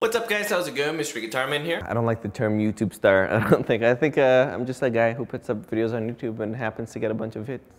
What's up guys, how's it going? Mr. Guitarman here. I don't like the term YouTube star. I think I'm just a guy who puts up videos on YouTube and happens to get a bunch of hits.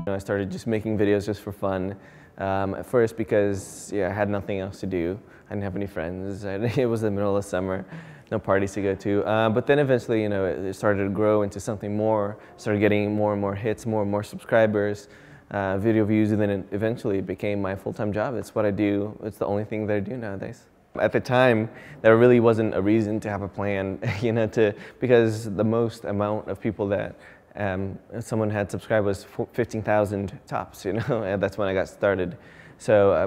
I started just making videos just for fun. At first because I had nothing else to do. I didn't have any friends. It was the middle of summer. No parties to go to. But then eventually, it started to grow into something more, started getting more and more hits, more and more subscribers, video views, and then eventually it became my full-time job. It's what I do. It's the only thing that I do nowadays. At the time, there really wasn't a reason to have a plan, because the most amount of people that someone had subscribed was 15,000 tops, and that's when I got started. So I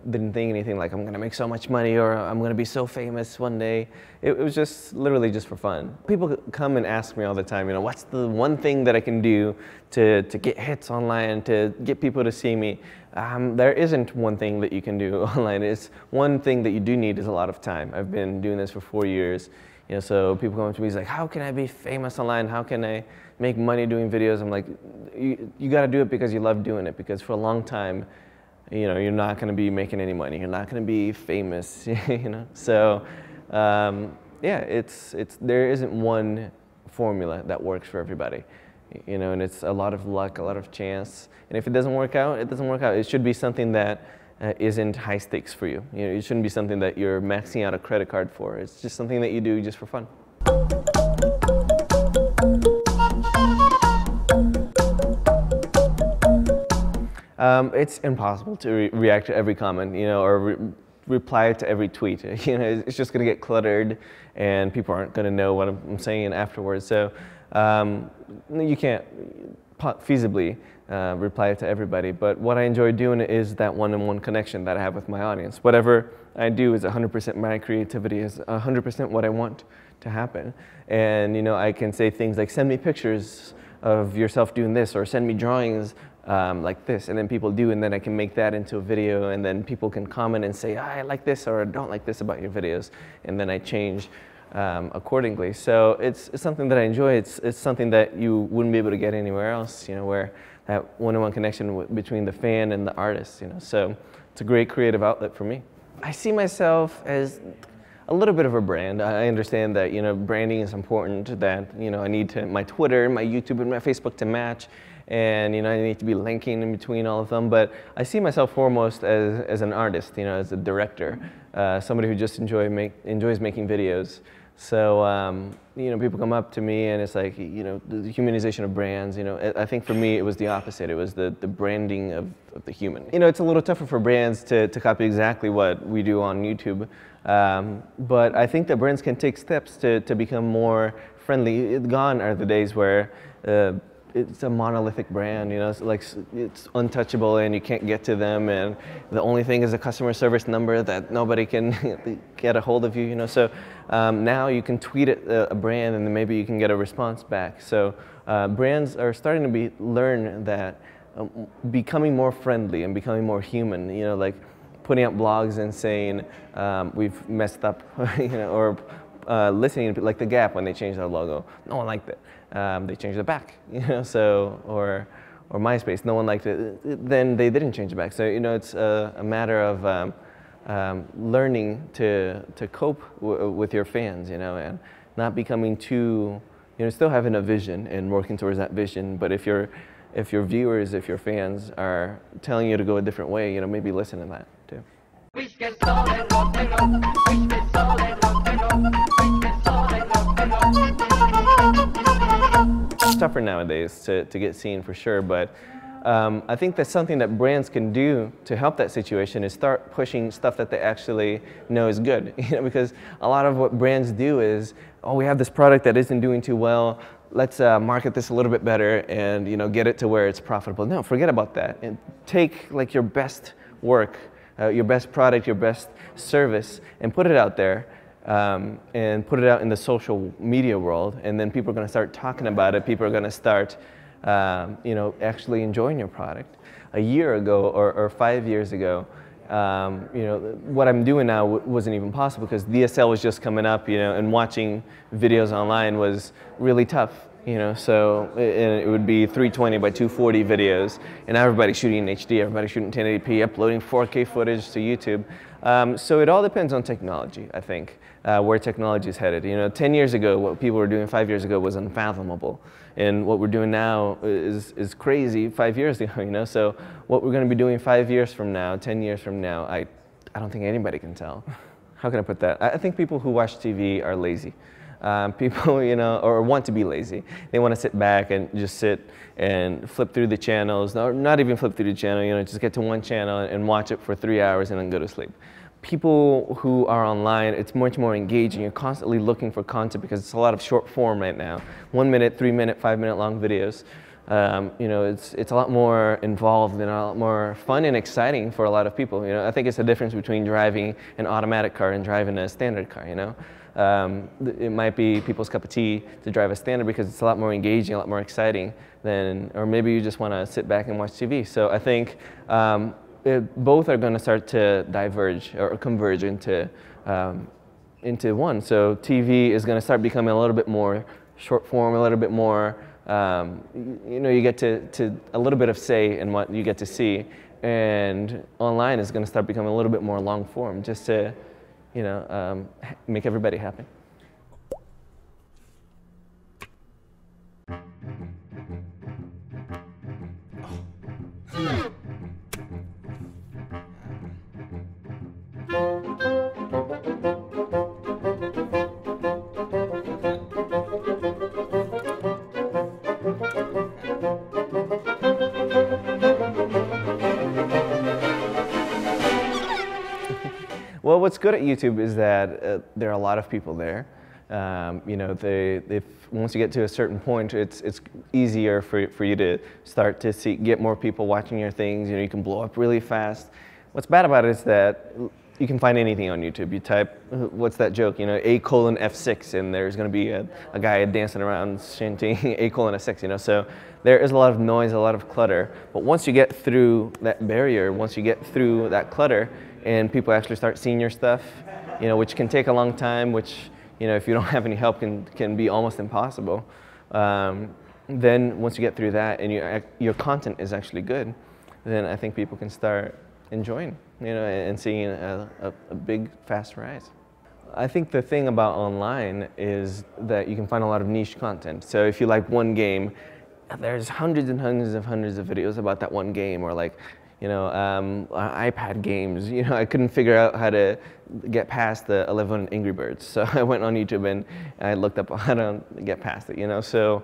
didn't think anything like I'm going to make so much money or I'm going to be so famous one day. It was just literally just for fun. People come and ask me all the time, what's the one thing that I can do to get hits online, to get people to see me? There isn't one thing that you can do online. It's one thing that you do need is a lot of time. I've been doing this for 4 years. So people come up to me, like, how can I be famous online? How can I make money doing videos? I'm like, you got to do it because you love doing it, because for a long time, you're not going to be making any money. You're not going to be famous, So, there isn't one formula that works for everybody, and it's a lot of luck, a lot of chance. And if it doesn't work out, it doesn't work out. It should be something that isn't high stakes for you. It shouldn't be something that you're maxing out a credit card for. It's just something that you do just for fun. It's impossible to react to every comment, or reply to every tweet. It's just going to get cluttered, and people aren't going to know what I'm saying afterwards. So you can't feasibly reply to everybody. But what I enjoy doing is that one-on-one connection that I have with my audience. Whatever I do is 100% my creativity, is 100% what I want to happen. And I can say things like, send me pictures of yourself doing this, or send me drawings like this, and then people do, and then I can make that into a video, and then people can comment and say, I like this or I don't like this about your videos, and then I change accordingly. So it's something that I enjoy. It's something that you wouldn't be able to get anywhere else, where that one-on-one connection between the fan and the artist, So it's a great creative outlet for me. I see myself as a little bit of a brand. I understand that branding is important, that I need my Twitter, my YouTube, and my Facebook to match, and I need to be linking in between all of them. But I see myself foremost as an artist, as a director, somebody who just enjoys making videos. So people come up to me and it's like, the humanization of brands. I think for me it was the opposite. It was the branding of the human. It's a little tougher for brands to copy exactly what we do on YouTube. But I think that brands can take steps to become more friendly. Gone are the days where it's a monolithic brand, it's untouchable and you can't get to them, and the only thing is a customer service number that nobody can get a hold of you, So now you can tweet at a brand and then maybe you can get a response back. So brands are starting to learn that becoming more friendly and becoming more human, like putting up blogs and saying we've messed up, or listening to, like The Gap, when they changed their logo, no one liked it. They changed it back, So or MySpace, no one liked it. Then they didn't change it back. So it's a matter of learning to cope with your fans, and not becoming too, still having a vision and working towards that vision. But if your viewers, if your fans are telling you to go a different way, maybe listen to that too. It's tougher nowadays to get seen, for sure, but I think that's something that brands can do to help that situation, is start pushing stuff that they actually know is good. Because a lot of what brands do is, oh, we have this product that isn't doing too well, let's market this a little bit better and get it to where it's profitable. No, forget about that, and take like your best work, your best product, your best service, and put it out there. And put it out in the social media world, and then people are going to start talking about it. People are going to start, actually enjoying your product. A year ago or 5 years ago, you know, what I'm doing now wasn't even possible because DSL was just coming up, you know, and watching videos online was really tough, you know, so it would be 320 by 240 videos, and everybody's shooting in HD, everybody's shooting 1080p, uploading 4K footage to YouTube. So it all depends on technology, I think, where technology is headed. You know, 10 years ago, what people were doing 5 years ago was unfathomable. And what we're doing now is crazy 5 years ago, you know? So what we're going to be doing 5 years from now, 10 years from now, I don't think anybody can tell. How can I put that? I think people who watch TV are lazy. People, you know, or want to be lazy. They want to sit back and just sit and flip through the channels, or not even flip through the channel, you know, just get to one channel and watch it for 3 hours and then go to sleep. People who are online, it's much more engaging. You're constantly looking for content because it's a lot of short form right now. 1 minute, 3 minute, 5 minute long videos. You know, it's a lot more involved and a lot more fun and exciting for a lot of people. You know, I think it's the difference between driving an automatic car and driving a standard car, you know. It might be people's cup of tea to drive a standard because it's a lot more engaging, a lot more exciting than, or maybe you just want to sit back and watch TV. So I think both are going to start to diverge or converge into one. So TV is going to start becoming a little bit more short form, a little bit more, you know, you get to a little bit of say in what you get to see, and online is going to start becoming a little bit more long form, just to, you know, make everybody happy. Well, what's good at YouTube is that there are a lot of people there. You know, once you get to a certain point, it's easier for you to start to get more people watching your things. You know, you can blow up really fast. What's bad about it is that you can find anything on YouTube. You type, what's that joke? You know, A:\F6, and there's going to be a guy dancing around chanting A:\F6. You know, so there is a lot of noise, a lot of clutter. But once you get through that barrier, once you get through that clutter, and people actually start seeing your stuff, you know, which can take a long time, which, you know, if you don't have any help can be almost impossible. Then once you get through that and your content is actually good, then I think people can start enjoying, you know, and seeing a big, fast rise. I think the thing about online is that you can find a lot of niche content. So if you like one game, there's hundreds and hundreds of videos about that one game, or like, you know, iPad games. You know, I couldn't figure out how to get past the 11 Angry Birds, so I went on YouTube and I looked up how to get past it. You know, so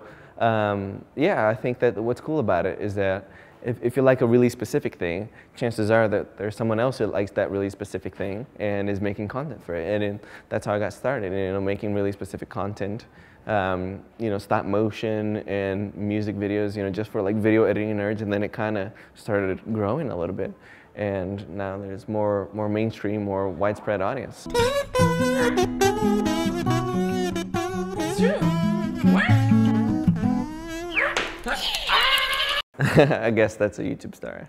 yeah, I think that what's cool about it is that if you like a really specific thing, chances are that there's someone else who likes that really specific thing and is making content for it. And that's how I got started. You know, making really specific content. You know, stop motion and music videos, you know, just for like video editing nerds, and then it kind of started growing a little bit, and now there's more mainstream, more widespread audience. I guess that's a YouTube star.